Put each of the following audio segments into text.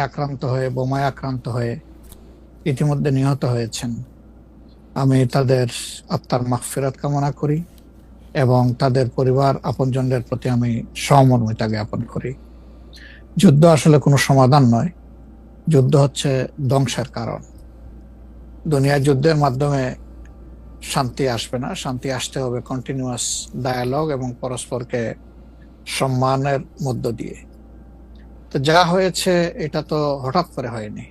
আক্রান্ত হয়ে, বোমায় আক্রান্ত হয়ে ইতিমধ্যে নিহত হয়েছেন। আমি তাদের আত্মার মাগফিরাত কামনা করি এবং তাদের পরিবার আপনজনদের প্রতি আমি সহমর্মিতা জ্ঞাপন করি। যুদ্ধ আসলে কোনো সমাধান নয়, যুদ্ধ হচ্ছে ধ্বংসের কারণ। দুনিয়ার যুদ্ধের মাধ্যমে শান্তি আসবে না, শান্তি আসতে হবে কন্টিনিউয়াস ডায়ালগ এবং পরস্পরকে সম্মানের মধ্য দিয়ে। তো যা হয়েছে এটা তো হঠাৎ করে হয়নি,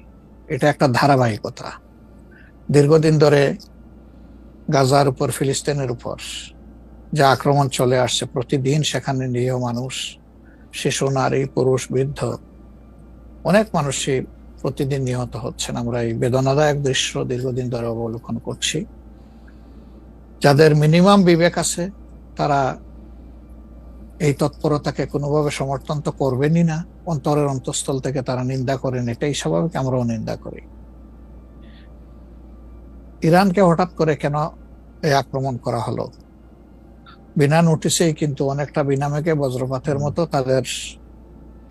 এটা একটা ধারাবাহিকতা। দীর্ঘদিন ধরে গাজার উপর, ফিলিস্তিনের উপর যা আক্রমণ চলে আসছে, প্রতিদিন সেখানে নিরীহ মানুষ, শিশু, নারী, পুরুষ, বৃদ্ধ, অনেক মানুষই প্রতিদিন নিহত হচ্ছেন। আমরা এই বেদনাদায়ক দৃশ্য দীর্ঘদিন ধরে অবলোকন করছি। যাদের মিনিমাম বিবেক আছে তারা এই তৎপরতাকে কোনোভাবে সমর্থন তো করবেনই না, অন্তরের অন্তঃস্থল থেকে তারা নিন্দা করেন, এটাই স্বাভাবিক, আমরাও নিন্দা করি। ইরানকে হঠাৎ করে কেন এই আক্রমণ করা হলো? বিনা নোটিশেই, কিন্তু অনেকটা বিনা মেঘে বজ্রপাতের মতো তাদের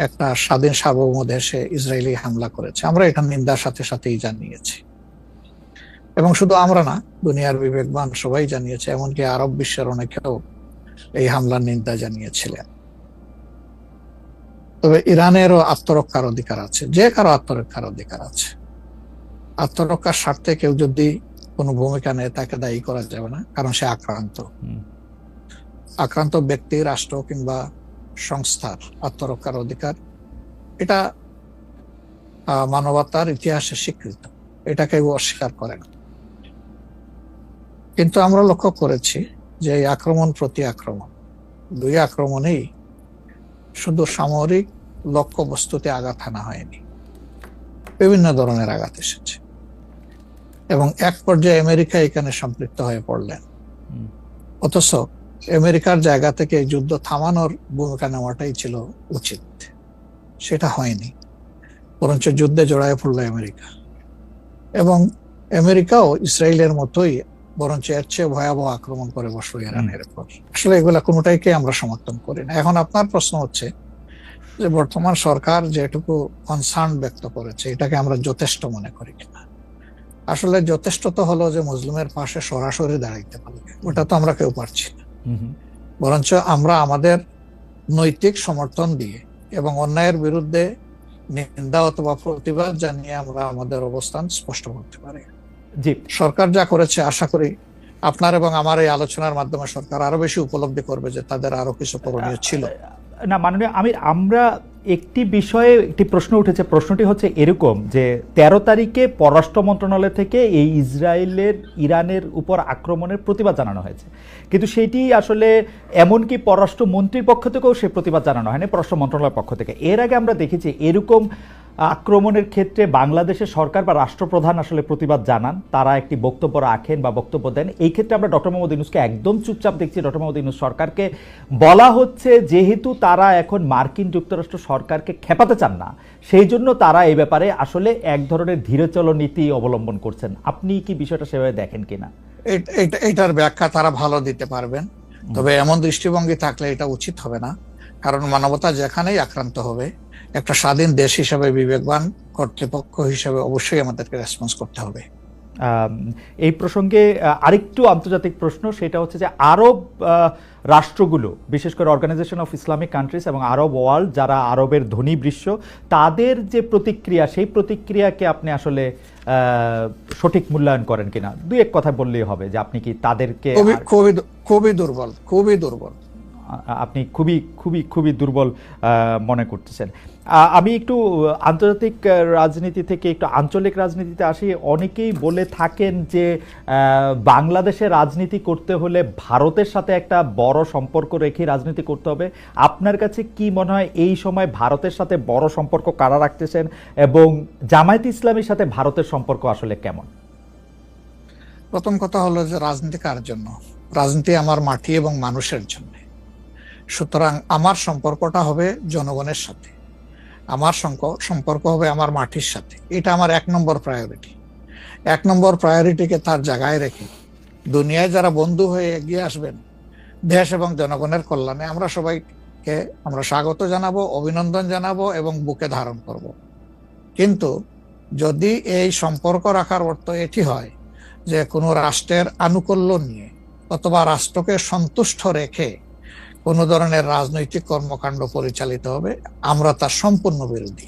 একটা স্বাধীন সার্বভৌম দেশে ইসরায়েলি হামলা করেছে। আমরা এটা নিন্দার সাথে সাথেই জানিয়েছি, এবং শুধু আমরা না, দুনিয়ার বিবেকবান সবাই জানিয়েছে, এমনকি আরব বিশ্বের অনেকেও এই হামলার নিন্দা জানিয়েছিলেন। তবে ইরানেরও আত্মরক্ষার অধিকার আছে, যে কারো আত্মরক্ষার অধিকার আছে। আত্মরক্ষার স্বার্থে কেউ যদি কোনো ভূমিকা নেয় তাকে দায়ী করা যাবে না, কারণ সে আক্রান্ত। আক্রান্ত ব্যক্তি, রাষ্ট্র কিংবা সংস্থার আত্মরক্ষার অধিকার, এটা মানবতার ইতিহাসে স্বীকৃত, এটা কেউ অস্বীকার করে না। কিন্তু আমরা লক্ষ্য করেছি যে এই আক্রমণ প্রতি আক্রমণ, দুই আক্রমণেই শুধু সামরিক লক্ষ্য বস্তুতে আঘাত হানা হয়নি, বিভিন্ন ধরনের আঘাত এসেছে, এবং এক পর্যায়ে আমেরিকা এখানে সম্পৃক্ত হয়ে পড়লেন। অথচ আমেরিকার জায়গা থেকে যুদ্ধ থামানোর ভূমিকা নেওয়াটাই ছিল উচিত, সেটা হয়নি, বরঞ্চ যুদ্ধে জড়ায় পড়ল আমেরিকা। এবং আমেরিকাও ইসরায়েলের মতোই, বরঞ্চ এর চেয়ে ভয়াবহ আক্রমণ করে বসলো ইরানের উপর। আসলে এগুলা কোনোটাইকে আমরা সমর্থন করি না। এখন আপনার প্রশ্ন হচ্ছে যে বর্তমান সরকার যেটুকু কনসার্ন ব্যক্ত করেছে, এটাকে আমরা যথেষ্ট মনে করি কিনা। আসলে যথেষ্ট তো হলো যে মুসলিমের পাশে সরাসরি দাঁড়াইতে পারবে, ওটা তো আমরা কেউ পারছি না। বরঞ্চ আমরা আমাদের নৈতিক সমর্থন দিয়ে এবং অন্যায়ের বিরুদ্ধে নিন্দা অথবা প্রতিবাদ জানিয়ে আমরা আমাদের অবস্থান স্পষ্ট করতে পারি। জি, সরকার যা করেছে, আশা করি আপনার এবং আমার এই আলোচনার মাধ্যমে সরকার আরো বেশি উপলব্ধি করবে যে তাদের আরো কিছু করণীয় ছিল। না মাননীয় আমির, আমরা একটি বিষয়ে একটি প্রশ্ন উঠেছে। প্রশ্নটি হচ্ছে এরকম যে 13 তারিখে পররাষ্ট্র মন্ত্রণালয় থেকে এই ইসরায়েলের ইরানের উপর আক্রমণের প্রতিবাদ জানানো হয়েছে, কিন্তু সেটি আসলে এমনকি পররাষ্ট্র মন্ত্রীর পক্ষ থেকেও সে প্রতিবাদ জানানো হয়নি, পররাষ্ট্র মন্ত্রণালয়ের পক্ষ থেকে। এর আগে আমরা দেখেছি এরকম আক্রমণের ক্ষেত্রে বাংলাদেশের সরকার বা রাষ্ট্রপ্রধান আসলে প্রতিবাদ জানান, তারা একটি বক্তব্য রাখেন বা বক্তব্য দেন। এই ক্ষেত্রে আমরা ডক্টর মোহাম্মদ ইউনূসকে একদম চুপচাপ দেখছি। ডক্টর মোহাম্মদ ইউনূস সরকারকে বলা হচ্ছে যেহেতু তারা এখন মার্কিন যুক্তরাষ্ট্র সরকারকে খেপাতে চান না, সেই জন্য তারা এই ব্যাপারে আসলে এক ধরনের ধীরচল নীতি অবলম্বন করছেন। আপনি কি বিষয়টা সেভাবে দেখেন কিনা? এটার ব্যাখ্যা তারা ভালো দিতে পারবেন, তবে এমন দৃষ্টিভঙ্গি থাকলে এটা উচিত হবে না। কারণ মানবতা যেখানেই আক্রান্ত হবে, একটা স্বাধীন দেশ হিসাবে, বিবেকবান কর্তৃপক্ষ হিসাবে অবশ্যই আমাদেরকে রেসপন্স করতে হবে। এই প্রসঙ্গে আরেকটু আন্তর্জাতিক প্রশ্ন, সেটা হচ্ছে যে আরব রাষ্ট্রগুলো, বিশেষ করে অর্গানাইজেশন অফ ইসলামিক কান্ট্রিজ এবং আরব ওয়ার্ল্ড, যারা আরবের ধনী বৃষ্য, তাদের যে প্রতিক্রিয়া, সেই প্রতিক্রিয়াকে আপনি আসলে সঠিক মূল্যায়ন করেন কিনা? দুই এক কথা বললেই হবে যে আপনি কি তাদেরকে খুবই দুর্বল, খুবই দুর্বল, আপনি খুবই খুবই খুবই দুর্বল মনে করতেছেন। আমি একটু আন্তর্জাতিক রাজনীতি থেকে একটু আঞ্চলিক রাজনীতিতে আসি। অনেকেই বলে থাকেন যে বাংলাদেশে রাজনীতি করতে হলে ভারতের সাথে একটা বড় সম্পর্ক রেখে রাজনীতি করতে হবে। আপনার কাছে কি মনে হয় এই সময় ভারতের সাথে বড় সম্পর্ক কারা রাখতেছেন, এবং জামায়াতে ইসলামীর সাথে ভারতের সম্পর্ক আসলে কেমন? প্রথম কথা হলো যে রাজনীতি কার জন্য? রাজনীতি আমার মাটি এবং মানুষের জন্য। সুতরাং আমার সম্পর্কটা হবে জনগণের সাথে, আমার সম্পর্ক হবে আমার মাটির সাথে। এটা আমার 1 নম্বর প্রায়োরিটি। 1 নম্বর প্রায়োরিটিকে তার জায়গায় রেখে দুনিয়ায় যারা বন্ধু হয়ে এগিয়ে আসবেন দেশ এবং জনগণের কল্যাণে, আমরা সবাইকে আমরা স্বাগত জানাবো, অভিনন্দন জানাবো এবং বুকে ধারণ করব। কিন্তু যদি এই সম্পর্ক রাখার অর্থ এটি হয় যে কোনো রাষ্ট্রের আনুকূল্য নিয়ে অথবা রাষ্ট্রকে সন্তুষ্ট রেখে কোনো ধরনের রাজনৈতিক কর্মকাণ্ড পরিচালিত হবে, আমরা তার সম্পূর্ণ বিরোধী।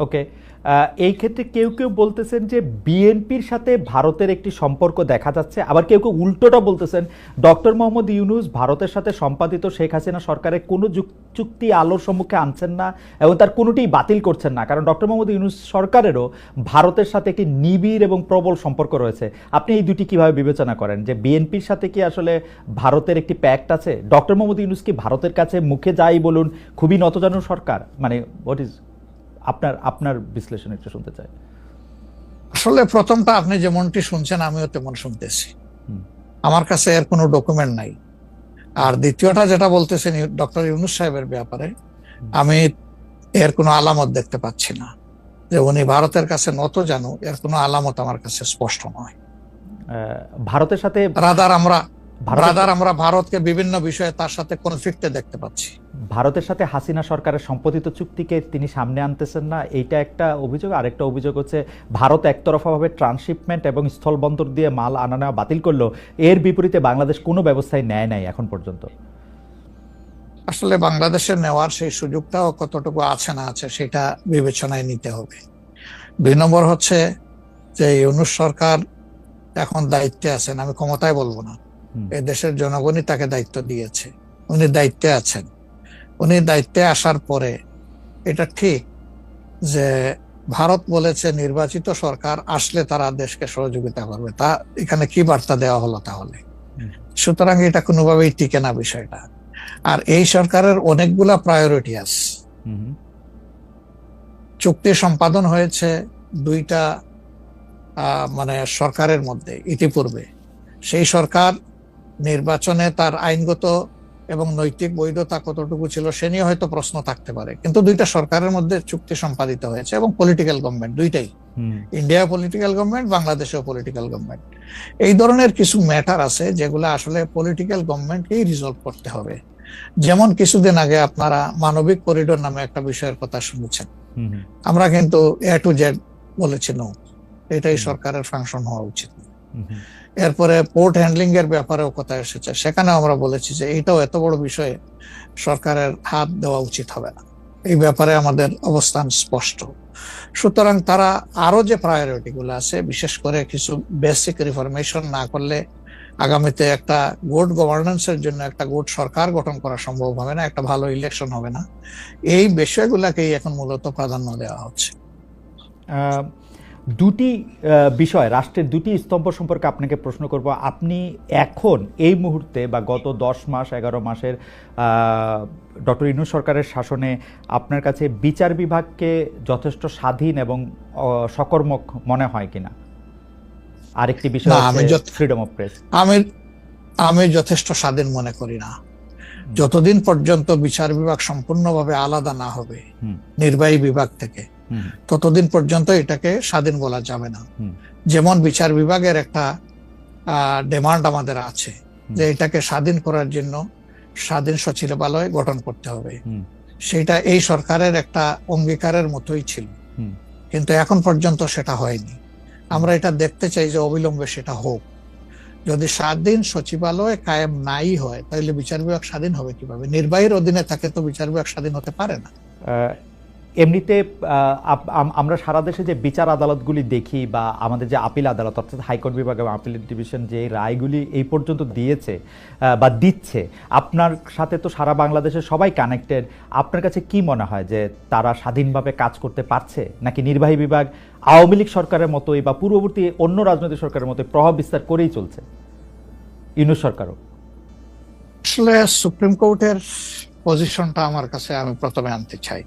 ওকে, এই ক্ষেত্রে কেউ কেউ বলতেছেন যে বিএনপির সাথে ভারতের একটি সম্পর্ক দেখা যাচ্ছে, আবার কেউ কেউ উল্টোটা বলতেছেন ডক্টর মোহাম্মদ ইউনূস ভারতের সাথে সম্পাদিত শেখ হাসিনা সরকারের কোনো চুক্তি আলোর সম্মুখে আনছেন না এবং তার কোনোটি বাতিল করছেন না, কারণ ডক্টর মোহাম্মদ ইউনূস সরকারেরও ভারতের সাথে একটি নিবিড় এবং প্রবল সম্পর্ক রয়েছে। আপনি এই দুটি কিভাবে বিবেচনা করেন, যে বিএনপির সাথে কি আসলে ভারতের একটি প্যাক্ট আছে? ডক্টর মোহাম্মদ ইউনূস কি ভারতের কাছে মুখে যাই বলুন খুবই নতজানু সরকার? মানে হোয়াট ইজ আপনার বিশ্লেষণ একটু শুনতে চাই। আসলে প্রথমটা আপনি যেমনটি শুনছেন আমিও তেমন শুনতেছি, আমার কাছে এর কোনো ডকুমেন্ট নাই। আর দ্বিতীয়টা যেটা বলতেছেন ডক্টর ইউনূস সাহেবের ব্যাপারে, আমি এর কোনো আলামত দেখতে পাচ্ছি না যে উনি ভারতের কাছে নত জানু, এর কোনো আলামত আমার কাছে স্পষ্ট নয়। ভারতের সাথে আমরা ভারতকে বিভিন্ন বিষয়ে তার সাথে কনফ্লিক্টে দেখতে পাচ্ছি। ভারতের সাথে হাসিনা সরকারের সম্পাদিত চুক্তিকে তিনি সামনে আনতেছেন না, এইটা একটা অভিযোগ। আরেকটা অভিযোগ হচ্ছে ভারত একতরফাভাবে ট্রান্সশিপমেন্ট এবং স্থলবন্দর দিয়ে মাল আনা নেওয়া বাতিল করলো, এর বিপরীতে বাংলাদেশ কোনো ব্যবস্থাই নেয় নাই এখন পর্যন্ত। আসলে বাংলাদেশের নেওয়ার সেই সুযোগটাও কতটুকু আছে না আছে সেটা বিবেচনায় নিতে হবে। 2 নম্বর হচ্ছে যে ইউনূস সরকার এখন দায়িত্বে আছেন, আমি ক্ষমতায় বলবো না, এই দেশের জনগণই তাকে দায়িত্ব দিয়েছে, উনি দায়িত্বে আছেন। উনি দায়িত্বে আসার পরে এটা ঠিক যে ভারত বলেছে নির্বাচিত সরকার আসলে তারা দেশকে সহযোগিতা করবে, তা এখানে কি বার্তা দেওয়া হলো তাহলে? সুতরাং এটা কোনোভাবেই টিকে না বিষয়টা। আর এই সরকারের অনেকগুলা প্রায়োরিটি আছে। চুক্তি সম্পাদন হয়েছে 2টা মানে সরকারের মধ্যে ইতিপূর্বে। সেই সরকার নির্বাচনে তার আইনগত এবং নৈতিক বৈধতা কতটুকু ছিল সে নিয়ে হয়তো প্রশ্ন থাকতে পারে, কিন্তু 2টা সরকারের মধ্যে চুক্তি সম্পাদিত হয়েছে এবং পলিটিক্যাল গভর্নমেন্ট দুইটাই, ইন্ডিয়া পলিটিক্যাল গভর্নমেন্ট, বাংলাদেশেও পলিটিক্যাল গভর্নমেন্ট। এই ধরনের কিছু ম্যাটার আছে যেগুলো আসলে পলিটিক্যাল গভর্নমেন্টকেই রিজলভ করতে হবে। যেমন কিছুদিন আগে আপনারা মানবিক করিডোর নামে একটা বিষয়ের কথা শুনেছেন, আমরা কিন্তু A to Z বলেছি নো, এটাই সরকারের ফাংশন হওয়া উচিত। এরপরে পোর্ট হ্যান্ডলিং এর ব্যাপারেও কথা এসেছে, সেখানে আমরা বলেছি যে এইটাও এত বড় বিষয়ে সরকারের হাত দেওয়া উচিত হবে না, এই ব্যাপারে আমাদের অবস্থান স্পষ্ট। সুতরাং তারা আরো যে প্রায়োরিটি গুলো আছে, বিশেষ করে কিছু বেসিক রিফরমেশন না করলে আগামীতে একটা গুড গভর্নেন্সের জন্য একটা গুড সরকার গঠন করা সম্ভব হবে না, একটা ভালো ইলেকশন হবে না, এই বিষয়গুলোকেই এখন মূলত প্রাধান্য দেওয়া হচ্ছে। দুটি বিষয়, রাষ্ট্রের দুটি স্তম্ভ সম্পর্কে আপনাকে প্রশ্ন করব। আপনি এখন এই মুহূর্তে বা গত 10 মাস 11 মাসের ডক্টর ইউনূস সরকারের শাসনে আপনার কাছে বিচার বিভাগকে যথেষ্ট স্বাধীন এবং সকর্মক মনে হয় কিনা? আরেকটি বিষয় ফ্রিডম অফ প্রেস। আমি যথেষ্ট স্বাধীন মনে করি না। যতদিন পর্যন্ত বিচার বিভাগ সম্পূর্ণভাবে আলাদা না হবে নির্বাহী বিভাগ থেকে, ততদিন পর্যন্ত এটাকে স্বাধীন বলা যাবে না। যেমন বিচার বিভাগের একটা ডিমান্ড আমাদের আছে যে এটাকে স্বাধীন করার জন্য স্বাধীন সচিবালয় গঠন করতে হবে, সেটা এই সরকারের একটা অঙ্গীকারের মতোই ছিল, কিন্তু এখন পর্যন্ত সেটা হয়নি। আমরা এটা দেখতে চাই যে অবিলম্বে সেটা হোক। যদি স্বাধীন সচিবালয় কায়েম নাই হয় তাহলে বিচার বিভাগ স্বাধীন হবে কিভাবে? নির্বাহীর অধীনে থাকে তো বিচার বিভাগ স্বাধীন হতে পারে না। এমনিতে আমরা সারা দেশে যে বিচার আদালতগুলি দেখি বা আমাদের যে আপিল আদালত অর্থাৎ হাইকোর্ট বিভাগ এবং আপিল ডিভিশন যে রায়গুলি এই পর্যন্ত দিয়েছে বা দিচ্ছে, আপনার সাথে তো সারা বাংলাদেশের সবাই কানেক্টেড, আপনার কাছে কি মনে হয় যে তারা স্বাধীনভাবে কাজ করতে পারছে, নাকি নির্বাহী বিভাগ আওয়ামী লীগ সরকারের মতোই বা পূর্ববর্তী অন্য রাজনৈতিক সরকারের মতোই প্রভাব বিস্তার করেই চলছে? ইউনূস সরকারও আসলে সুপ্রিম কোর্টের পজিশনটা আমার কাছে আমি প্রথমে আনতে চাই।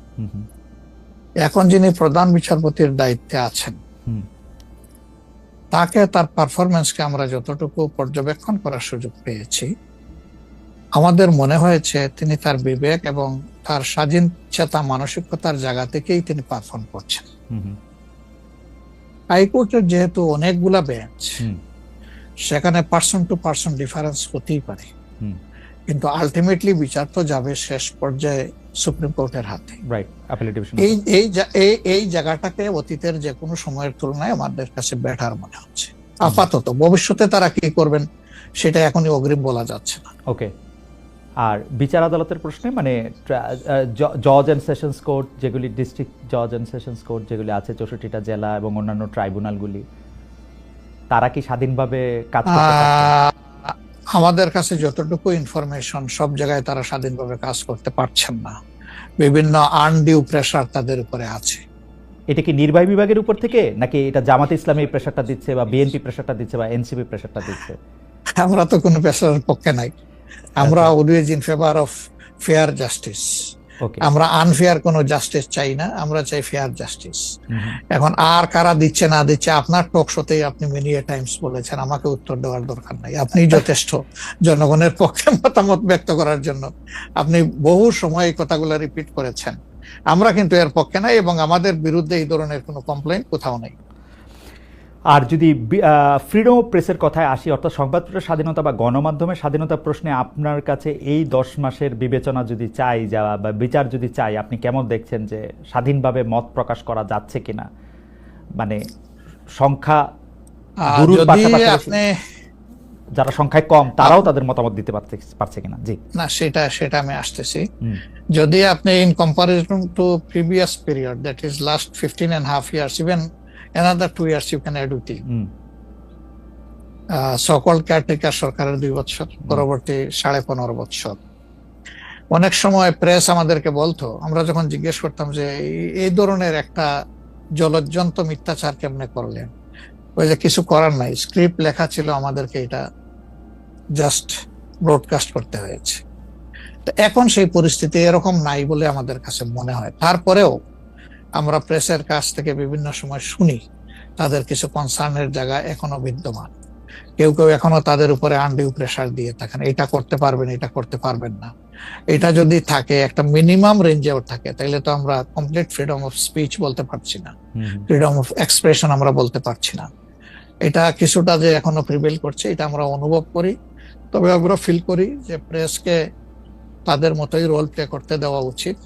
এখন যিনি প্রধান বিচারপতির দায়িত্বে আছেন তাকে, তার পারফরমেন্সকে আমরা যতটুকু পর্যবেক্ষণ করার সুযোগ পেয়েছি, আমাদের মনে হয়েছে তিনি তার বিবেক এবং তার স্বাধীন চেতা মানসিকতার জায়গা থেকেই তিনি পারফর্ম করছেন। হাইকোর্টের যেহেতু অনেকগুলা বেঞ্চ, সেখানে পার্সন টু পার্সন ডিফারেন্স হতেই পারে, কিন্তু আলটিমেটলি বিচার তো যাবে শেষ পর্যায়ে সুপ্রিম কোর্টের হাতে। Right, appellate division. এই জায়গাটাকে অতীতের যে কোনো সময়ের তুলনায় আমাদের কাছে বেটার মনে হচ্ছে আপাতত। ভবিষ্যতে তারা কি করবেন সেটা এখনই অগ্রিম বলা যাচ্ছে না। ওকে। আর বিচার আদালতের প্রশ্নে মানে জজ অ্যান্ড সেশনস কোর্ট যেগুলি, ডিস্ট্রিক্ট জজ অ্যান্ড সেশনস কোর্ট যেগুলি আছে 64টা জেলা এবং অন্যান্য ট্রাইব্যুনালগুলি, তারা কি স্বাধীনভাবে কাজ করতে পারছে? আমাদের কাছে যতটুকু ইনফরমেশন, সব জায়গায় তারা স্বাধীনভাবে কাজ করতে পারছেন না। বিভিন্ন আনডিউ প্রেসার তাদের উপরে আছে। এটা কি নির্বাহী বিভাগের উপর থেকে, নাকি এটা জামাত ইসলামী প্রেসারটা দিচ্ছে, বা বিএনপি প্রেসারটা দিচ্ছে, বা এনসিপি প্রেসারটা দিচ্ছে? আমরা তো কোনো প্রেসারের পক্ষে নাই। আমরা always in favour of fair justice. আমরা আনফেয়ার কোনো জাস্টিস চাই না, আমরা চাই ফেয়ার জাস্টিস। এখন আর কারা দিচ্ছে না দিচ্ছে, আপনার টক শোতেই আপনি মেনি টাইমস বলেছেন, আমাকে উত্তর দেওয়ার দরকার নাই। আপনি যথেষ্ট জনগণের পক্ষে মতামত ব্যক্ত করার জন্য আপনি বহু সময় এই কথাগুলো রিপিট করেছেন। আমরা কিন্তু এর পক্ষে নাই এবং আমাদের বিরুদ্ধে এই ধরনের কোনো কমপ্লেইন কোথাও নেই। আর যদি ফ্রিডম অফ প্রেসের কথায় আসি, অর্থাৎ সংবাদপত্রের স্বাধীনতা বা গণমাধ্যমের স্বাধীনতা প্রশ্নে আপনার কাছে এই 10 মাসের বিবেচনা যদি চাই বা বিচার যদি চাই, আপনি কেমন দেখছেন যে স্বাধীনভাবে মত প্রকাশ করা যাচ্ছে কিনা? মানে সংখ্যা যারা সংখ্যায় কম তারাও তাদের মতামত দিতে পারছে কিনা? জি না, সেটা আমি আসতেছি। যদি আপনি in comparison two previous period, that is last 15.5 years, even another 2 years you can add with it. So-called caretaker সরকারের 2 বছর, পরবর্তী 15.5 বছর। অনেক সময় প্রেস আমাদেরকে বলতো, আমরা যখন জিজ্ঞেস করতাম যে এই ধরনের একটা জলজ্জন্ত মিথ্যাচার কেমনে করলেন, ওই যে কিছু করার নাই, স্ক্রিপ্ট লেখা ছিল, আমাদেরকে এটা জাস্ট ব্রডকাস্ট করতে হয়েছে। তো এখন সেই পরিস্থিতি এরকম নাই বলে আমাদের কাছে মনে হয়। তারপরেও আমরা প্রেসের কাছ থেকে বিভিন্ন সময় শুনি তাদের কিছু কনসার্নের জায়গা এখনো বিদ্যমান। কেউ কেউ এখনো তাদের উপরে আনডিউ প্রেসার দিয়ে থাকেন, এটা করতে পারবেন, এটা করতে পারবেন না। এটা যদি থাকে, একটা মিনিমাম রেঞ্জেও থাকে, তাহলে তো আমরা কমপ্লিট ফ্রিডম অফ স্পিচ বলতে পারছি না, ফ্রিডম অফ এক্সপ্রেশন আমরা বলতে পারছি না। এটা কিছুটা যে এখনো প্রিভেল করছে, এটা আমরা অনুভব করি। তবে আমরা ফিল করি যে প্রেসকে তাদের মতোই রোল প্লে করতে দেওয়া উচিত।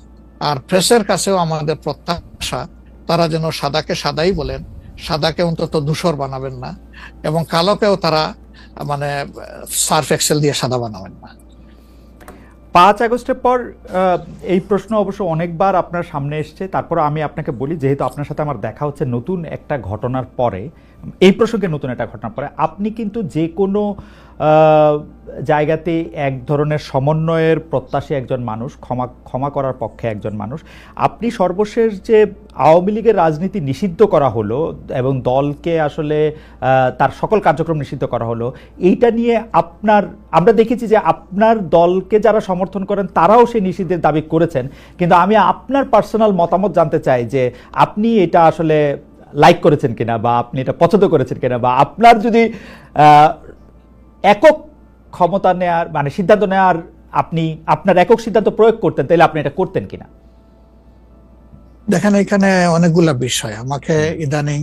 আর প্রেসের কাছেও আমাদের প্রত্যাশা, তারা যেন সাদাকে সাদাই বলেন, সাদাকে অন্তত ধূসর বানাবেন না, এবং কালোকেও তারা মানে সার্ফ এক্সেল দিয়ে সাদা বানাবেন না। 5 আগস্টের পর এই প্রশ্ন অবশ্য অনেকবার আপনার সামনে এসছে। তারপর আমি আপনাকে বলি, যেহেতু আপনার সাথে আমার দেখা হচ্ছে নতুন একটা ঘটনার পরে, এই প্রসঙ্গে নতুন একটা ঘটনার পরে, আপনি কিন্তু যে কোনো জায়গাতে এক ধরনের সমন্বয়ের প্রত্যাশী একজন মানুষ, ক্ষমা করার পক্ষে একজন মানুষ। আপনি সর্বশেষ যে আওয়ামী লীগের রাজনীতি নিষিদ্ধ করা হলো এবং দলকে আসলে তার সকল কার্যক্রম নিষিদ্ধ করা হলো, এইটা নিয়ে আমরা দেখেছি যে আপনার দলকে যারা সমর্থন করেন তারাও সেই নিষিদ্ধের দাবি করেছেন। কিন্তু আমি আপনার পার্সোনাল মতামত জানতে চাই যে আপনি এটা আসলে লাইক করেছেন কিনা, বা আপনি এটা পছন্দ করেছেন কিনা, বা আপনার যদি একক ক্ষমতা নেয়ার মানে সিদ্ধান্ত নেয়ার, আপনি আপনার একক সিদ্ধান্ত প্রয়োগ করতেন, তাহলে আপনি এটা করতেন কিনা? দেখেন, এখানে অনেকগুলা বিষয়। আমাকে ইদানিং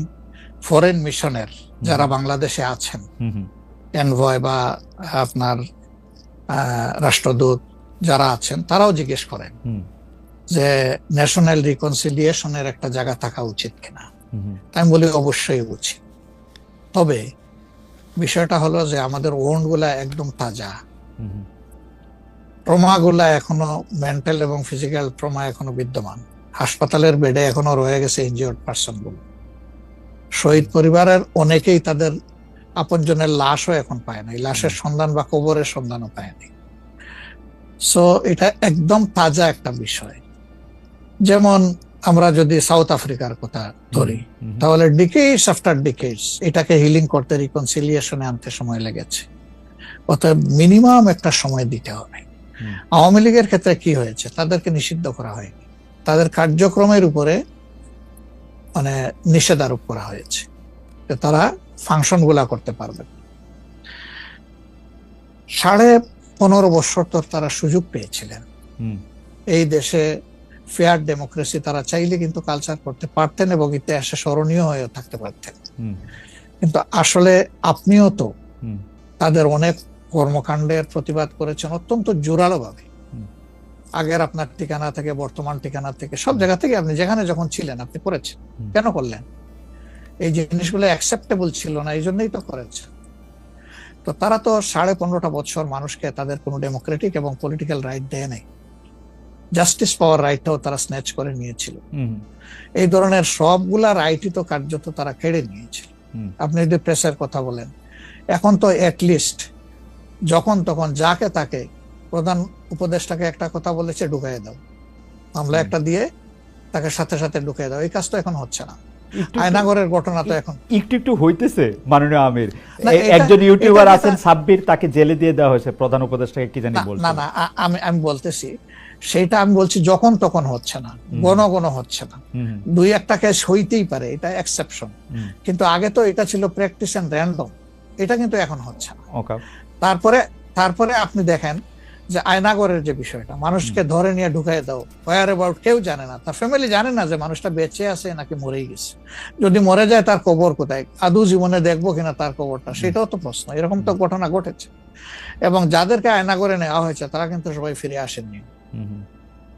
ফরেন মিশনের যারা বাংলাদেশে আছেন, এনভয় বা আপনার রাষ্ট্রদূত যারা আছেন, তারাও জিজ্ঞেস করেন যে ন্যাশনাল রিকনসিলিয়েশনের একটা জায়গা থাকা উচিত কিনা। আমি বলি অবশ্যই উচিত। তবে বিষয়টা হলো যে আমাদের ওন্ড গুলা একদম তাজা, ট্রমা গুলা এখনো, মেন্টাল এবং ফিজিক্যাল ট্রমা এখনো বিদ্যমান। হাসপাতালের বেডে এখনো রয়ে গেছে ইনজিওর্ড পার্সন গুলো। শহীদ পরিবারের অনেকেই তাদের আপনজনের লাশও এখন পায় নাই, লাশের সন্ধান বা কবরের সন্ধানও পায়নি। সো এটা একদম তাজা একটা বিষয়। যেমন আমরা যদি সাউথ আফ্রিকার কথা ধরি, তাহলে ডিকেডস আফটার ডিকেডস এটাকে হিলিং করতে, রিকনসিলিয়েশনে আনতে সময় লেগেছে। অতএব মিনিমাম একটা সময় দিতে হবে। আওয়ামী লীগের ক্ষেত্রে কি হয়েছে, তাদেরকে নিষিদ্ধ করা হয়নি, তাদের কার্যক্রমের উপরে মানে নিষেধ আরোপ করা হয়েছে, তারা ফাংশন গুলা করতে পারবে। 15.5 বছর তো তারা সুযোগ পেয়েছিলেন। এই দেশে ফেয়ার ডেমোক্রেসি তারা চাইলে কিন্তু কালচার করতে পারতেন এবং ইতিহাসে স্মরণীয় হয়ে থাকতে পারতেন। কিন্তু আসলে আপনিও তো তাদের অনেক কর্মকাণ্ডের প্রতিবাদ করেছেন অত্যন্ত জোরালো ভাবে। হুম। আগের আপনার ঠিকানা থেকে, বর্তমান ঠিকানা থেকে, সব জায়গা থেকে আপনি যেখানে যখন ছিলেন আপনি করেছেন। হুম। কেন করলেন? এই জিনিসগুলো অ্যাকসেপ্টেবল ছিল না, এই জন্যই তো করেছে। তো তারা তো 15.5 বছর মানুষকে তাদের কোনো ডেমোক্রেটিক এবং পলিটিক্যাল রাইট দেয় নাই। জাস্টিস পাওয়ার রাইটটাও তারা স্ন্যাচ করে নিয়েছিল। হুম। এই ধরনের সবগুলা রাইটই তো কার্যত তারা কেড়ে নিয়েছিল। হুম। আপনি যদি প্রেসের কথা বলেন, এখন তো অ্যাটলিস্ট যখন তখন যাকে তাকে, প্রধান উপদেষ্টাকে একটা কথা বলেছে ঢুকাই দাও, মামলা একটা দিয়ে তাকে সাথে সাথে ঢুকাই দাও, এই কাজ তো এখন হচ্ছে না। আয়নাগরের ঘটনা তো এখন একটু হইতেছে মাননীয় আমির। না, একজন ইউটিউবার আছেন সাব্বির, তাকে জেলে দিয়ে দেওয়া হয়েছে প্রধান উপদেষ্টাকে কি জানি বলছে। না না, আমি বলতেছি সেটা, আমি বলছি যখন তখন হচ্ছে না, গণ গণ হচ্ছে না, দুই একটা কেস হইতেই পারে, এটা এক্সেপশন। কিন্তু আগে তো এটা ছিল প্র্যাকটিস এন্ড র্যান্ডম, এটা কিন্তু এখন হচ্ছে না। তারপরে আপনি দেখেন যে আয়নাগরের যে বিষয়টা, মানুষকে ধরে নিয়ে ঢুকাই দাও, ওয়ার অ্যাবাউট কেউ জানে না, তার ফ্যামিলি জানে না যে মানুষটা বেঁচে আছে নাকি মরেই গেছে। যদি মরে যায় তার কবর কোথায়, আদৌ জীবনে দেখবো কিনা তার কবরটা, সেটাও তো প্রশ্ন। এরকম তো ঘটনা ঘটেছে। এবং যাদেরকে আয়নাগরে নেওয়া হয়েছে তারা কিন্তু সবাই ফিরে আসেননি।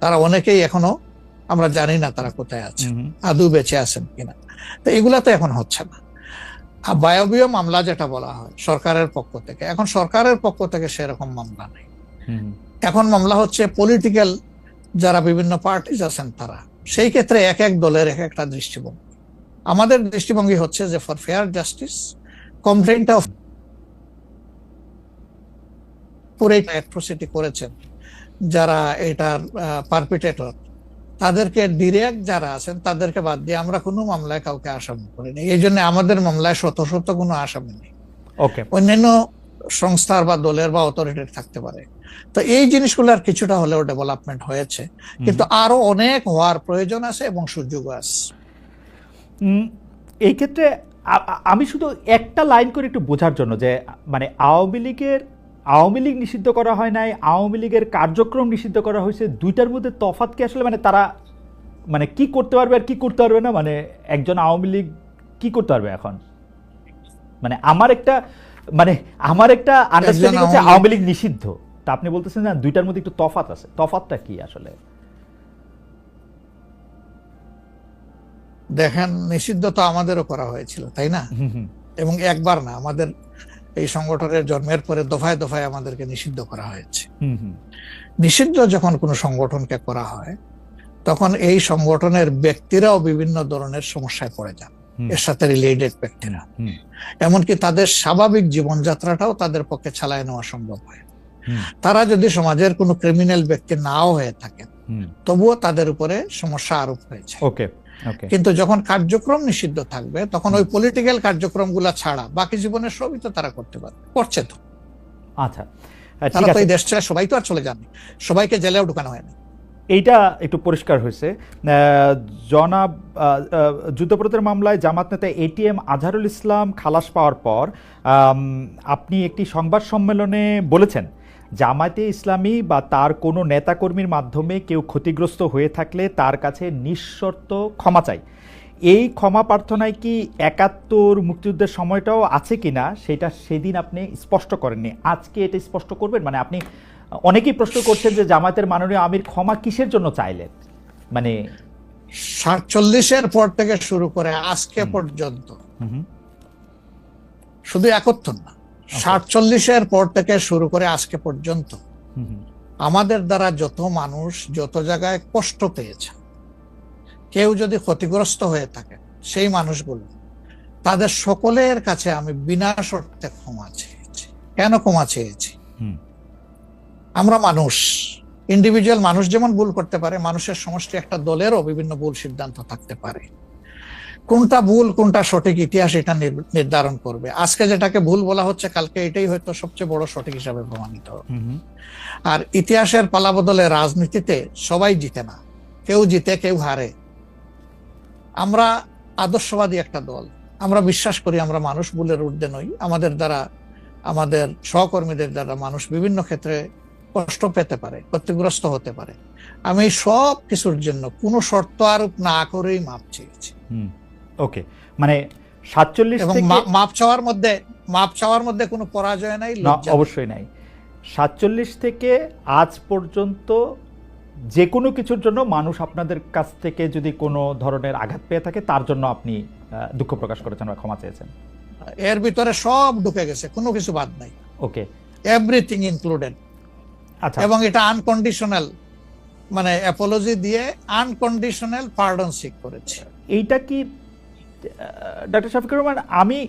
তারা অনেকেই এখনো আমরা জানি না তারা কোথায় আছে, আদৌ বেঁচে আছেন কিনা। তো এগুলা তো এখন হচ্ছে না। বায়বীয় মামলা যেটা বলা হয় সরকারের পক্ষ থেকে, এখন সরকারের পক্ষ থেকে সেরকম মামলা নেই। এখন মামলা হচ্ছে পলিটিক্যাল যারা বিভিন্ন পার্টিজ আছেন তারা, সেই ক্ষেত্রে এক এক দলের এক একটা দৃষ্টিভঙ্গি। আমাদের দৃষ্টিভঙ্গি হচ্ছে যে ফর ফেয়ার জাস্টিস, কমপ্লেইনটা পুরো অ্যাট্রোসিটি করেছেন যারা এটার পারপিটেটর, তাদেরকে ডিরেক্ট যারা আছেন তাদেরকে বাদ দিয়ে আমরা কোনো মামলায় কাউকে আসামি করিনি। এই জন্য আমাদের মামলায় শত শত কোনো আসামি নেই। অন্যান্য সংস্থার বা দলের বা অথরিটির থাকতে পারে। তো এই জিনিসগুলোর কিছুটা হলেও ডেভেলপমেন্ট হয়েছে, কিন্তু আরো অনেক হওয়ার প্রয়োজন আছে এবং সুযোগ আছে। এই ক্ষেত্রে আমি শুধু একটা লাইন করে একটু বোঝার জন্য, যে মানে আওয়ামী লীগ নিষিদ্ধ করা হয় নাই, আওয়ামী লীগের কার্যক্রম নিষিদ্ধ করা হয়েছে, দুইটার মধ্যে তফাৎ কি আসলে? মানে তারা মানে কি করতে পারবে আর কি করতে পারবে না, মানে একজন আওয়ামী লীগ কি করতে পারবে এখন? মানে আমার একটা আন্ডারস্ট্যান্ডিং হচ্ছে আওয়ামী লীগ নিষিদ্ধ, তা আপনি বলতেছেন না দুইটার মধ্যে একটু তফাৎ আছে। তফাৎটা কি আসলে? দেখেন, নিষিদ্ধ তো আমাদেরও করা হয়েছিল, তাই না? এবং একবার না, আমাদের এই সংগঠনের জন্মের পরে দফায় দফায় আমাদেরকে নিষিদ্ধ করা হয়েছে। নিষিদ্ধ যখন কোনো সংগঠনকে করা হয় তখন এই সংগঠনের ব্যক্তিরাও বিভিন্ন ধরনের সমস্যায় পড়ে যান, এর সাথে রিলেটেড ব্যক্তিরা। এমনকি তাদের স্বাভাবিক জীবনযাত্রাটাও তাদের পক্ষে চালায় নেওয়া সম্ভব হয়। তারা যদি সমাজের কোনো ক্রিমিনাল ব্যক্তি নাও হয়ে থাকেন, তবুও তাদের উপরে সমস্যা আরোপ হয়েছে। কিন্তু যখন কার্যক্রম নিষিদ্ধ থাকবে তখন ওই পলিটিক্যাল কার্যক্রম গুলা ছাড়া বাকি জীবনের সবই তো তারা করতে পারে, করছে তো। আচ্ছা, তারা তো এই দেশ ছেড়ে সবাই তো আর চলে যাননি, সবাইকে জেলেও ঢুকানো হয়নি। এইটা একটু পরিষ্কার হয়েছে। জনাব যুদ্ধপরাধের মামলায় জামাত নেতা এটিএম আজহারুল ইসলাম খালাস পাওয়ার পর আপনি একটি সংবাদ সম্মেলনে বলেছেন, জামায়াতে ইসলামী বা তার কোনো নেতাকর্মীর মাধ্যমে কেউ ক্ষতিগ্রস্ত হয়ে থাকলে তার কাছে নিঃশর্ত ক্ষমা চাই। এই ক্ষমা প্রার্থনায় কি ৭১ মুক্তিযুদ্ধের সময়টাও আছে কিনা সেটা সেদিন আপনি স্পষ্ট করেননি, আজকে এটা স্পষ্ট করবেন? মানে আপনি, অনেকেই প্রশ্ন করছেন যে জামায়াতের মাননীয় আমির ক্ষমা কিসের জন্য চাইলেন? মানে ৪৭-এর পর থেকে শুরু করে আজকে পর্যন্ত, শুধু ৭১ না, ৪৭-এর পর থেকে শুরু করে আজকে পর্যন্ত আমাদের দ্বারা যত মানুষ যত জায়গায় কষ্ট পেয়েছে, কেউ যদি ক্ষতিগ্রস্ত হয়ে থাকে, সেই মানুষগুলো, তাদের সকলের কাছে আমি বিনা শর্তে ক্ষমা চেয়েছি। কেন ক্ষমা চেয়েছি? আমরা মানুষ, ইন্ডিভিজুয়াল মানুষ যেমন ভুল করতে পারে, মানুষের সমষ্টি একটা দলেরও বিভিন্ন ভুল সিদ্ধান্ত থাকতে পারে। কোনটা ভুল কোনটা সঠিক ইতিহাস এটা নির্ধারণ করবে। আজকে যেটাকে ভুল বলা হচ্ছে, কালকে এটাই হয়তো সবচেয়ে বড় সঠিক হিসাবে প্রমাণিত হবে। আর ইতিহাসের পালাবদলে রাজনীতিতে সবাই জিতে না, কেউ জিতে কেউ হারে। আমরা আদর্শবাদী একটা দল, আমরা বিশ্বাস করি আমরা মানুষ, ভুলের ঊর্ধ্বে নই। আমাদের দ্বারা, আমাদের সহকর্মীদের দ্বারা মানুষ বিভিন্ন ক্ষেত্রে কষ্ট পেতে পারে, ক্ষতিগ্রস্ত হতে পারে। আমি সব কিছুর জন্য কোনো শর্ত আরোপ না করেই মাপ চেয়েছি। ওকে, মানে ৪৭ এবং মাপ চাওয়ার মধ্যে মাপ চাওয়ার মধ্যে কোনো পরাজয় নাই, না, লজ্জা নেই। অবশ্যই নাই। 47 থেকে আজ পর্যন্ত যে কোনো কিছুর জন্য মানুষ আপনাদের কাছ থেকে যদি কোনো ধরনের আঘাত পেয়ে থাকে তার জন্য আপনি দুঃখ প্রকাশ করেছেন বা ক্ষমা চেয়েছেন। এর ভিতরে সব ঢুকে গেছে, কোনো কিছু বাদ নাই, ওকে, এভরিথিং ইনক্লুডেড। আচ্ছা। এবং এটা আনকন্ডিশনাল, মানে অ্যাপোলজি দিয়ে আনকন্ডিশনাল পার্ডন সিক করেছে। এইটা কি ডক্টর শফিকুর রহমান, আমি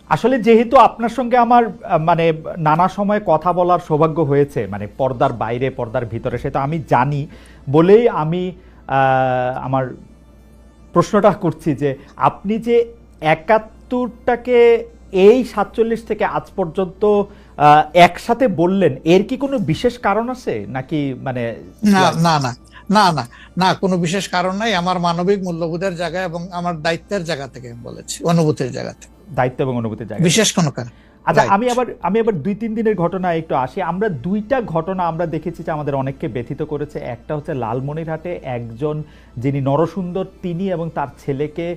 আসলে যেহেতু আপনার সঙ্গে আমার মানে নানা সময় কথা বলার সৌভাগ্য হয়েছে, মানে পর্দার বাইরে পর্দার ভিতরে, সেটা আমি জানি বলেই আমি আমার প্রশ্নটা করছি যে আপনি যে 71টাকে এই 47 থেকে আজ পর্যন্ত একসাথে বললেন, এর কি কোনো বিশেষ কারণ আছে নাকি? মানে না না না না না না, কোনো বিশেষ কারণ নাই। আমার মানবিক মূল্যবোধের জায়গা এবং আমার দায়িত্বের জায়গা থেকে আমি বলেছি, অনুভূতির জায়গা থেকে, দায়িত্ব এবং অনুভূতির জায়গা, বিশেষ কোনো কারণ। আচ্ছা, আমি আবার 2-3 দিনের ঘটনা একটু আসি। আমরা 2টা ঘটনা আমরা দেখেছি যে আমাদের অনেককে ব্যথিত করেছে। একটা হচ্ছে লালমনিরহাটে একজন যিনি নরসুন্দর, তিনি এবং তার ছেলেকে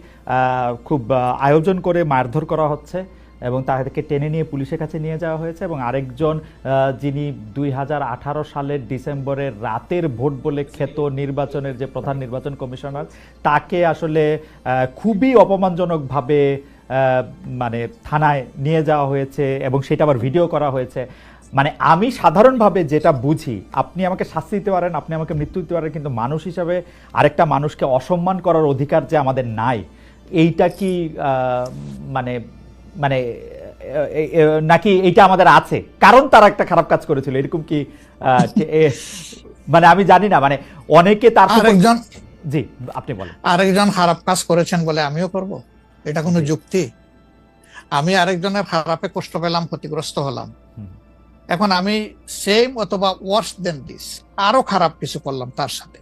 খুব আয়োজন করে মারধর করা হচ্ছে এবং তাদেরকে টেনে নিয়ে পুলিশের কাছে নিয়ে যাওয়া হয়েছে। এবং আরেকজন যিনি 2018 সালের ডিসেম্বরের রাতের ভোট বলে খ্যাত নির্বাচনের যে প্রধান নির্বাচন কমিশনার, তাকে আসলে খুবই অপমানজনকভাবে মানে থানায় নিয়ে যাওয়া হয়েছে এবং সেটা আবার ভিডিও করা হয়েছে। মানে আমি সাধারণভাবে যেটা বুঝি, আপনি আমাকে শাস্তি দিতে পারেন, আপনি আমাকে মৃত্যু দিতে পারেন, কিন্তু মানুষ হিসাবে আরেকটা মানুষকে অসম্মান করার অধিকার যে আমাদের নাই, এইটা কি মানে মানে নাকি এইটা আমাদের আছে কারণ তারা একটা খারাপ কাজ করেছিল, এরকম কি? মানে আমি জানি না, মানে অনেকে তার আরেকজন, জি আপনি বলেন। আরেকজন খারাপ কাজ করেছেন বলে আমিও করব, এটা কোনো যুক্তি? আমি আরেকজনের খারাপে কষ্ট পেলাম, ক্ষতিগ্রস্ত হলাম, এখন আমি সেম অথবা ওয়ার্স দেন দিস আরো খারাপ কিছু করলাম তার সাথে,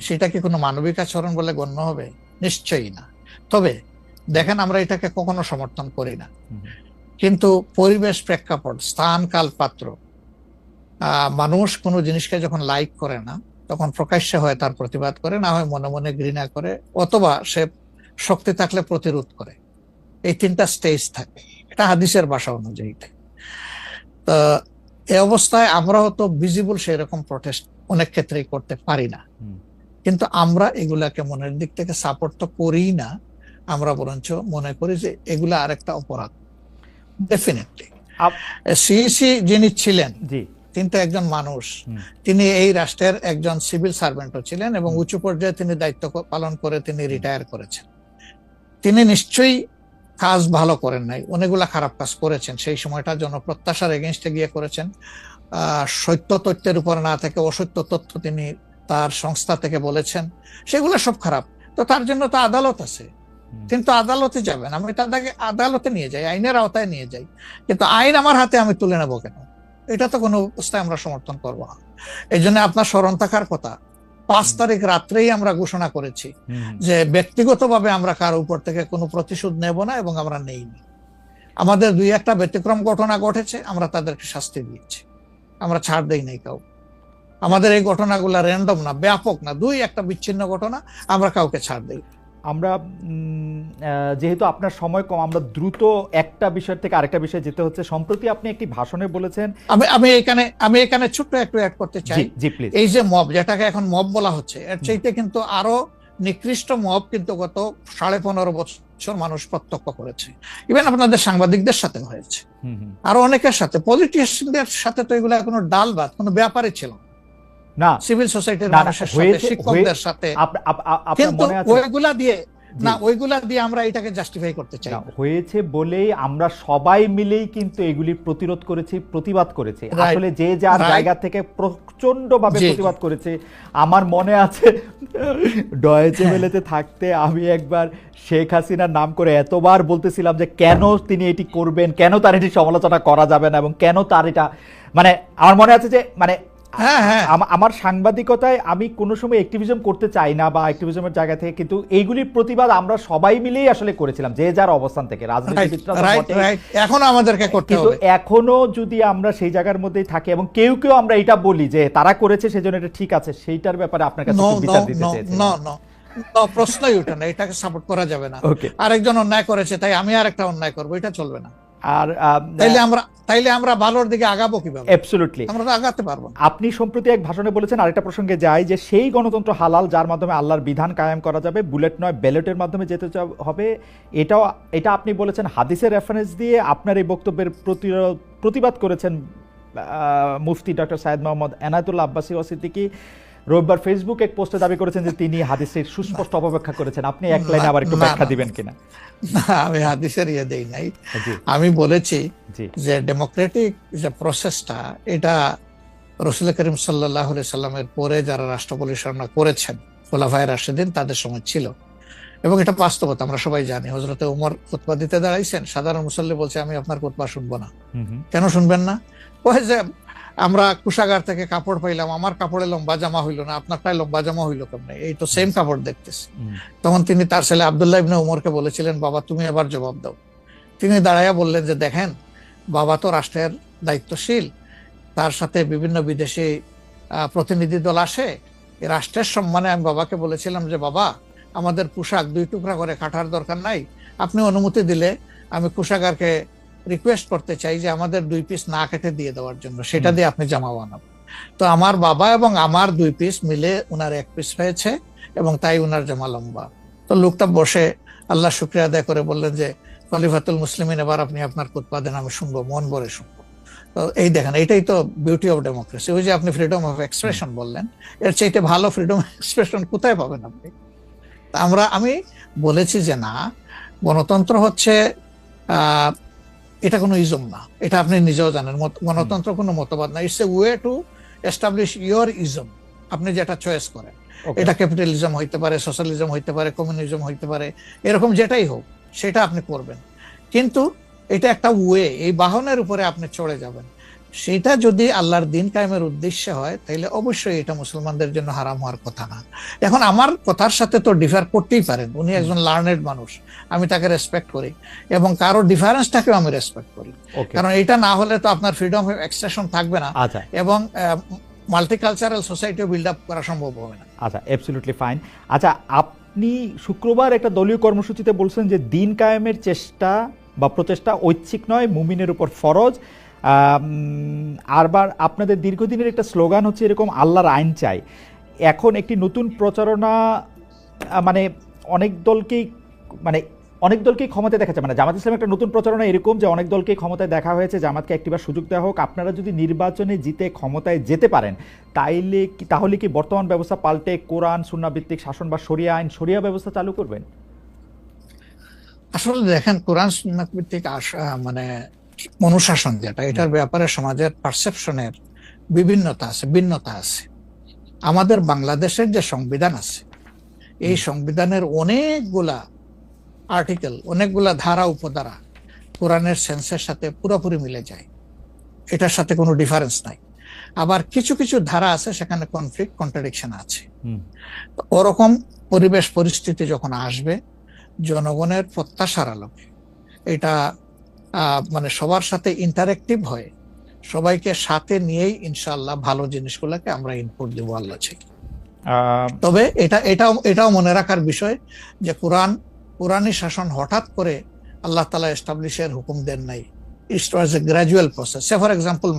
সেটা কি কোনো মানবিক আচরণ বলে গণ্য হবে? নিশ্চয়ই না। তবে দেখেন, আমরা এটাকে কখনো সমর্থন করি না, কিন্তু পরিবেশ, প্রেক্ষাপট, স্থান, কাল, পাত্র, মানুষ কোনো জিনিসকে যখন লাইক করে না তখন প্রকাশ্যে হয় তার প্রতিবাদ করে, না হয় মনে মনে ঘৃণা করে, অথবা সে শক্তি থাকলে প্রতিরোধ করে। এই 3টা স্টেজ থাকে, এটা হাদিসের ভাষা অনুযায়ী। তো এই অবস্থায় আমরা হয়তো ভিজিবল সেরকম প্রটেস্ট অনেক ক্ষেত্রেই করতে পারি না, কিন্তু আমরা এগুলাকে মনের দিক থেকে সাপোর্ট তো করি না, আমরা বরঞ্চ মনে করি যে এগুলা আরেকটা অপরাধ। ডেফিনেটলি সিইসি যিনি ছিলেন, তিনি তো একজন মানুষ, তিনি এই রাষ্ট্রের একজন সিভিল সার্ভেন্টও ছিলেন এবং উঁচু পর্যায়ে তিনি দায়িত্ব পালন করে তিনি রিটায়ার করেছেন। তিনি নিশ্চয়ই কাজ ভালো করেন নাই, অনেকগুলা খারাপ কাজ করেছেন। সেই সময়টা জনপ্রত্যাশার এগেনস্টে গিয়ে করেছেন, সত্য তথ্যের উপর না থেকে অসত্য তথ্য তিনি তার সংস্থা থেকে বলেছেন, সেগুলো সব খারাপ। তো তার জন্য তো আদালত আছে, কিন্তু আদালতে যাবেন, আমি তাদেরকে আদালতে নিয়ে যাই, আইনের আওতায় নিয়ে যাই, কিন্তু আইন আমার হাতে আমি তুলে নেবো কেন? এটা তো কোনো অবস্থায় আমরা সমর্থন করবো না। এই জন্য আপনার স্মরণ থাকার কথা, 5 তারিখ রাত্রেই আমরা ঘোষণা করেছি যে ব্যক্তিগতভাবে আমরা কারো উপর থেকে কোনো প্রতিশোধ নেব না এবং আমরা নেইনি। আমাদের 2-1টা ব্যতিক্রম ঘটনা ঘটেছে, আমরা তাদেরকে শাস্তি দিয়েছি, আমরা ছাড় দেই নাই কাউ। আমাদের এই ঘটনাগুলো র্যান্ডম না, ব্যাপক না, 2-1টা বিচ্ছিন্ন ঘটনা, আমরা কাউকে ছাড় দেই। আমরা যেহেতু আপনার সময় কম, আমরা দ্রুত একটা বিষয় থেকে আরেকটা বিষয়ে যেতে হচ্ছে। সম্প্রতি আপনি একটি ভাষণে বলেছেন, আমি এখানে ছোট্ট একটু অ্যাড করতে চাই। এই যে মব, যেটাকে এখন মব বলা হচ্ছে, এর চাইতে কিন্তু আরো নিকৃষ্ট মব কিন্তু গত 15.5 বছর মানুষ প্রত্যক্ষ করেছে। ইভেন আপনাদের সাংবাদিকদের সাথে হয়েছে, আরো অনেকের সাথে, পলিটিশিয়ানদের সাথে তো এগুলো কোনো ডাল ভাত, কোনো ব্যাপারই ছিল না, সিভিল সোসাইটির মানুষের সাথে, শিক্ষকদের সাথে। কিন্তু ওইগুলা দিয়ে আমরা এটাকে জাস্টিফাই করতে চাই হয়েছে বলেই আমরা সবাই মিলেই কিন্তু এগুলি প্রতিরোধ করেছি, প্রতিবাদ করেছি, আসলে যে যার জায়গা থেকে প্রচন্ড ভাবে প্রতিবাদ করেছে। আমার মনে আছে ডয়েচে ভেলেতে থাকতে আমি একবার শেখ হাসিনার নাম করে এতবার বলতেছিলাম যে কেন তিনি এটি করবেন, কেন তার এটি সমালোচনা করা যাবে না এবং কেন তার এটা, মানে আমার মনে আছে যে মানে আমার সাংবাদিকতায় আমি কোনো সময় অ্যাক্টিভিজম করতে চাই না বা অ্যাক্টিভিজমের জায়গা থেকে, কিন্তু এইগুলির প্রতিবাদ আমরা সবাই মিলেই আসলে করেছিলাম, যে যার অবস্থান থেকে। এখনো আমাদেরকে করতে হবে, এখনো যদি আমরা সেই জায়গার মধ্যেই থাকি এবং কেউ আমরা এটা বলি যে তারা করেছে সেজন্য এটা ঠিক আছে, সেইটার ব্যাপারে আপনার কাছে বিচার দিতে চাইছি। প্রশ্নই ওঠে না, এটাকে সাপোর্ট করা যাবে না। আরেকজন অন্যায় করেছে তাই আমি আরেকটা অন্যায় করবো, এটা চলবে না। আর তাইলে আমরা ভালোর দিকে আগাবো কিভাবে? অ্যাবসলিউটলি আমরা তো আগাতে পারবো না। আপনি সম্প্রতি এক ভাষণে বলেছেন, আরেকটা প্রসঙ্গে যাই, যে সেই গণতন্ত্র হালাল যার মাধ্যমে আল্লাহর বিধান কায়েম করা যাবে, বুলেট নয় ব্যালটের মাধ্যমে যেতে হবে। এটা আপনি বলেছেন হাদিসের রেফারেন্স দিয়ে। আপনার এই বক্তব্যের প্রতিবাদ করেছেন মুফতি ডক্টর সাইয়েদ মোহাম্মদ এনায়েতুল্লাহ আব্বাসী সিদ্দিকী। রবিবার ফেসবুক এক পোস্টে দাবি করেছেন যে তিনি হাদিসের সুস্পষ্ট অপব্যাখ্যা করেছেন। আপনি এক লাইনে আবার একটু ব্যাখ্যা দিবেন কিনা? আমি হাদিসের দেই নাই। জি আমি বলেছি জি যে ডেমোক্রেটিক যে প্রসেসটা, এটা রাসূল করিম সাল্লাল্লাহু আলাইহি সাল্লামের পরে যারা রাষ্ট্র পরিচালনা করেছেন খোলাফায়ে রাশিদিন, তাদের সময় ছিল, এবং এটা বাস্তবতা আমরা সবাই জানি। হযরতে ওমর খুতবা দিতে দাঁড়াইছেন, সাধারণ মুসল্লি বলছে আমি আপনার খুতবা শুনবো না। কেন শুনবেন না? ওই যে আমরা কুশাগার থেকে কাপড় পাইলাম, আমার কাপড়ে লম্বা জামা হইলো না, আপনারটাই লম্বা জামা হইলো কেমনে? এই তো সেম কাপড় দেখতেছি। তখন তিনি তার ছেলে আব্দুল্লাহ ইবনে উমরকে বলেছিলেন, বাবা তুমি এবার জবাব দাও। তিনি দাঁড়াইয়া বললেন যে দেখেন, বাবা তো রাষ্ট্রের দায়িত্বশীল, তার সাথে বিভিন্ন বিদেশি প্রতিনিধি দল আসে, এই রাষ্ট্রের সম্মানে আমি বাবাকে বলেছিলাম যে বাবা আমাদের পোশাক 2 টুকরা করে কাটার দরকার নাই, আপনি অনুমতি দিলে আমি কুশাগারকে রিকোয়েস্ট করতে চাই যে আমাদের 2 পিস না কেটে দিয়ে দেওয়ার জন্য, সেটা দিয়ে আপনি জামা বানাবেন। তো আমার বাবা এবং আমার 2 পিস মিলে উনার 1 পিস হয়েছে, এবং তাই উনার জামা লম্বা। তো লোকটা বসে আল্লাহ শুকরিয়া আদায় করে বললেন যে খলিফাতুল মুসলিমিন, এবার আপনি আপনার খুতবা দেন, আমি শুনবো, মন ভরে শুনবো। তো এই দেখেন, এটাই তো বিউটি অফ ডেমোক্রেসি। ওই যে আপনি ফ্রিডম অফ এক্সপ্রেশন বললেন, এর চাইতে ভালো ফ্রিডম অফ এক্সপ্রেশন কোথায় পাবেন আপনি? আমি বলেছি যে না, গণতন্ত্র হচ্ছে এটা কোনো ইজম না, এটা আপনি নিজেও জানেন। গণতন্ত্র কোনো মতবাদ না, it's a way to establish your ism. আপনি যেটা চয়েস করেন, এটা ক্যাপিটালিজম হইতে পারে, সোশ্যালিজম হইতে পারে, কমিউনিজম হইতে পারে, এরকম যেটাই হোক সেটা আপনি করবেন। কিন্তু এটা একটা ওয়ে, এই বাহনের উপরে আপনি চড়ে যাবেন। সেটা যদি আল্লাহর দিন কায়েমের উদ্দেশ্যে হয়, তাহলে অবশ্যই এটা মুসলমানদের জন্য হারাম হওয়ার কথা না। এখন আমার কথার সাথে তো ডিফার করতেই পারেন, উনি একজন লার্নেড মানুষ, আমি তাকে রেসপেক্ট করি, এবং কারো ডিফারেন্সটাকেও আমি রেসপেক্ট করি, কারণ এটা না হলে তো আপনার ফ্রিডম অফ এক্সপ্রেশন থাকবে না, এবং মাল্টিকালচারাল সোসাইটিও বিল্ড আপ করা সম্ভব হবে না। আচ্ছা, অ্যাবসলিউটলি ফাইন। আচ্ছা, আপনি শুক্রবার একটা দলীয় কর্মসূচিতে বলছেন যে দিন কায়েমের চেষ্টা বা প্রচেষ্টা ঐচ্ছিক নয়, মুমিনের উপর ফরজ। আরবার আপনাদের দীর্ঘদিনের একটা স্লোগান হচ্ছে এরকম, আল্লাহর আইন চাই। এখন একটি নতুন প্রচারণা, মানে অনেক দলকেই ক্ষমতায় দেখাচ্ছে, মানে জামাত ইসলাম একটা নতুন প্রচারণা এরকম যে অনেক দলকেই ক্ষমতায় দেখা হয়েছে, জামাতকে একটিবার সুযোগ দেওয়া হোক, আপনারা যদি নির্বাচনে জিতে ক্ষমতায় যেতে পারেন তাহলে কি বর্তমান ব্যবস্থা পাল্টে কোরআন সুন্নাহ ভিত্তিক শাসন বা শরিয়া ব্যবস্থা চালু করবেন? আসলে দেখেন, কোরআন সুন্নাহ ভিত্তিক মানে অনুশাসন যেটা, এটার ব্যাপারে সমাজের পারসেপশনের বিভিন্নতা আছে, ভিন্নতা আছে। আমাদের বাংলাদেশের যে সংবিধান আছে, এই সংবিধানের অনেকগুলা আর্টিকেল, অনেকগুলা ধারা উপধারা কোরআনের সেন্সের সাথে পুরোপুরি মিলে যায়, এটার সাথে কোনো ডিফারেন্স নাই। আবার কিছু কিছু ধারা আছে সেখানে কনফ্লিক্ট, কন্ট্রাডিকশন আছে। ওরকম পরিবেশ পরিস্থিতি যখন আসবে, জনগণের প্রত্যাশার আলোকে এটা মানে সবার সাথে ইন্টারেক্টিভ হয়, সবাইকে সাথে নিয়েই ইনশাআল্লাহ ভালো জিনিসগুলোকে আমরা ইনপুট দিব আল্লাহ চাই। তবে এটাও মনে রাখার বিষয় যে কোরআনী শাসন হঠাৎ করে আল্লাহ তাআলা এস্টাবলিশের হুকুম দেন নাই, it was a gradual process. Say for example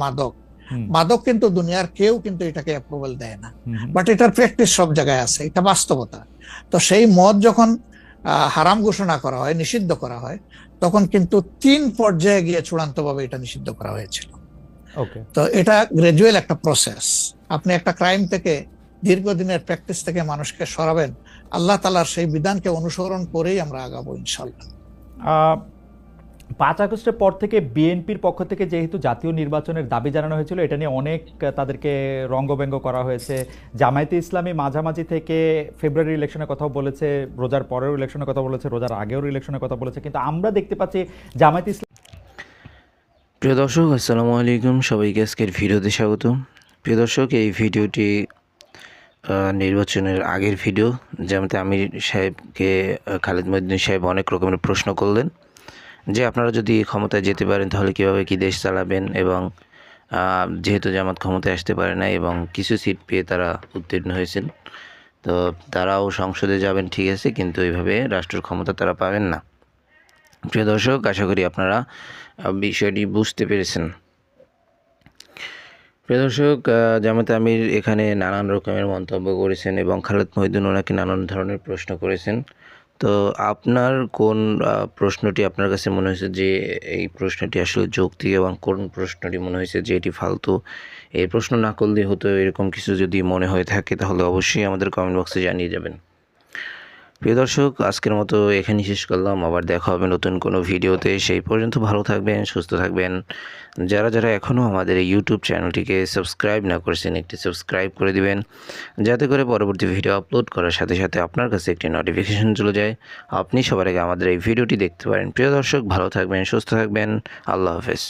মাদক কিন্তু দুনিয়ার কেউ কিন্তু এটাকে অ্যাপ্রুভাল দেয় না, বাট এটার প্র্যাকটিস সব জায়গায় আছে, এটা বাস্তবতা। তো সেই মদ যখন হারাম ঘোষণা করা হয়, নিষিদ্ধ করা হয়, তখন কিন্তু 3 পর্যায়ে গিয়ে চূড়ান্তভাবে এটা নিষিদ্ধ করা হয়েছিল। তো এটা গ্রাজুয়াল একটা প্রসেস। আপনি একটা ক্রাইম থেকে, দীর্ঘদিনের প্র্যাকটিস থেকে মানুষকে সরাবেন, আল্লাহ তাআলার সেই বিধানকে অনুসরণ করেই আমরা আগাবো ইনশাআল্লাহ। 5 আগস্টের পর থেকে বিএনপির পক্ষ থেকে যেহেতু জাতীয় নির্বাচনের দাবি জানানো হয়েছিল, এটা নিয়ে অনেক তাদেরকে রঙ্গব্যঙ্গ করা হয়েছে। জামায়াতে ইসলামী মাঝামাঝি থেকে ফেব্রুয়ারি ইলেকশনের কথাও বলেছে, রোজার পরেও ইলেকশনের কথা বলেছে, রোজার আগেও ইলেকশনের কথা বলেছে, কিন্তু আমরা দেখতে পাচ্ছি জামায়াতে ইসলাম। প্রিয় দর্শক, আসসালামু আলাইকুম, সবাইকে আজকের ভিডিওতে স্বাগত। প্রিয় দর্শক, এই ভিডিওটি নির্বাচনের আগের ভিডিও। জামায়াতে আমির সাহেবকে খালেদ মহিউদ্দিন সাহেব অনেক রকমের প্রশ্ন করলেন যে আপনারা যদি ক্ষমতায় যেতে পারেন তাহলে কীভাবে কি দেশ চালাবেন, এবং যেহেতু জামাত ক্ষমতায় আসতে পারে না এবং কিছু সিট পেয়ে তারা উত্তীর্ণ হয়েছেন, তো তারাও সংসদে যাবেন, ঠিক আছে, কিন্তু এইভাবে রাষ্ট্রের ক্ষমতা তারা পাবেন না। প্রিয় দর্শক, আশা করি আপনারা বিষয়টি বুঝতে পেরেছেন। প্রিয় দর্শক, জামাতে আমির এখানে নানান রকমের মন্তব্য করেছেন এবং খালেদ মহিউদ্দিন ওনাকে নানান ধরনের প্রশ্ন করেছেন। তো আপনার কোন প্রশ্নটি আপনার কাছে মনে হয়েছে যে এই প্রশ্নটি আসলে যৌক্তিক, এবং কোন প্রশ্নটি মনে হয়েছে যে এটি ফালতু, এই প্রশ্ন না করলেই হতো, এরকম কিছু যদি মনে হয়ে থাকে তাহলে অবশ্যই আমাদের কমেন্ট বক্সে জানিয়ে যাবেন। প্রিয় দর্শক, আজকের মতো এখানেই শেষ করলাম। আবার দেখা হবে নতুন কোনো ভিডিওতে। সেই পর্যন্ত ভালো থাকবেন, সুস্থ থাকবেন। যারা যারা এখনও আমাদের এই ইউটিউব চ্যানেলটিকে সাবস্ক্রাইব না করেছেন, একটি সাবস্ক্রাইব করে দিবেন, যাতে করে পরবর্তী ভিডিও আপলোড করার সাথে সাথে আপনার কাছে একটি নোটিফিকেশন চলে যায়, আপনি সবার আগে আমাদের এই ভিডিওটি দেখতে পারেন। প্রিয় দর্শক, ভালো থাকবেন, সুস্থ থাকবেন। আল্লাহ হাফেজ।